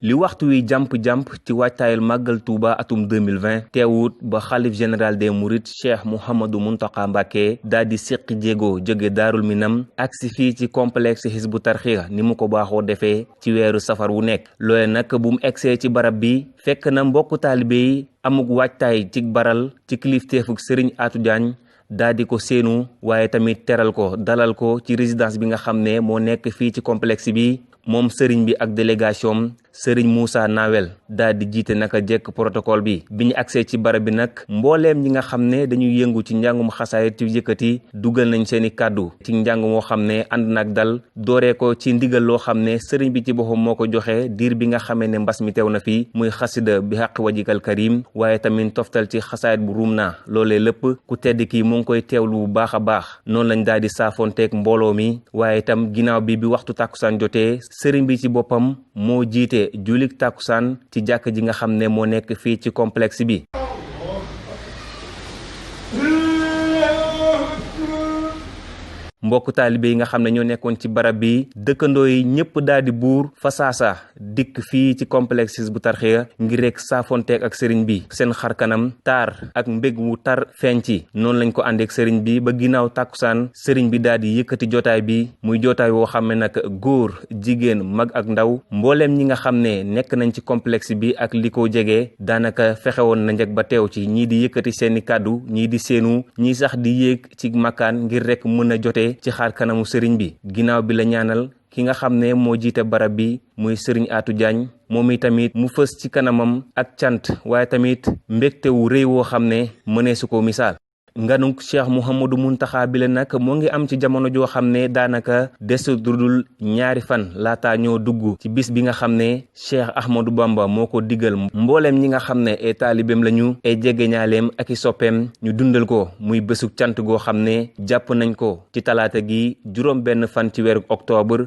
li waxtu wi jàmp-jàmp ci wàccaayal màggal Touba atum 2020 teewut ba xalif général des mourides Cheikh Mouhamadou Mountakha Mbacké daal di séqi jéego jóge Daarul Minam agsi fii ci complexe Hizbut Tarqiyyah ni mu ko baaxoo defee ci weeru safar wu nekk loole nag bu mu egsee ci barab bi fekk na mbokku taalibe yi amuk wàccaay ci baral ci kilifteefuk Serigne Atou Diagne daa di ko séenu waaye tamit teral ko dalal ko ci résidence bi nga xam ne moo nekk fii ci complexe bi moom sëriñ bi ak délégation sëriñ Moussa Nawel daal di jiite naka jekk protocole bi ñu agsee ci barab bi nag mbooleem ñi nga xam ne dañuy yëngu ci njàngum xasaayit ci yëkkati dugal nañ seeni kàddu ci njàng moo xam ne ànd nag dal dooree ko ci ndigal loo xam ne sëriñ bi ci boppam moo ko joxe diir bi nga xamee ne mbas mi teew na fi muy xasida bi xaq wajikal karim waaye tamit toftal ci xasaayit bu ruum naa loolee lépp ku tedd kii mu ngi koy teewlu bu baax a baax noonu lañ daal di saafonteeg mbooloo mi waaye itam ginnaaw bi waxtu tàkkusaan jotee sëriñ bi ci boppam moo jiite julik tàkkusaan ci jàkk ji nga xam ne moo nekk fii ci complexe bi mbokk taalibe yi nga xam ne ñoo nekkoon ci barab bi dëkkandoo yi ñëpp daal di buur fa saasa dikk fii ci complexe Hizbut Tarqiyyah ngir rek saafonteeg ak sëriñ bi seen xar kanam taar ak mbég wu tar feeñ ci noonu lañ ko àndeek sëriñ bi ba ginnaaw tàkkusaan sëriñ bi daal di yëkkati jotaay bi muy jotaay woo xam ne nag góor jigéen mag ak ndaw mbooleem ñi nga xam ne nekk nañ ci complexe bi ak li ko jege daanaka fexewoon na njëkk ba teew ci ñii di yëkkati seeni kàddu ñii di seenu ñii sax di yéeg ci makkaan ngir rek mën a jotee ci xaar kanamu sëriñ bi ginnaaw bi la ñaanal ki nga xam ne moo jiite barab bi muy sëriñ Atou Diagne moom i tamit mu fës ci kanamam ak cant waaye tamit mbégte wu rëy woo xam ne mënee su ko misaal nganuk Cheikh Mouhamadou Mountakha bi la nag moo ngi am ci jamono joo xam ne daanaka desu dudul ñaari fan laata ñoo dugg ci bis bi nga xam ne Cheikh Ahmadou Bamba moo ko digal mbooleem ñi nga xam ne ay taalibeem lañu ay jegeñaaleem ak i soppeem ñu dundal ko muy bésuk cant goo xam ne jàpp nañ ko ci talaata gi juróom benn fan ci weeru octobre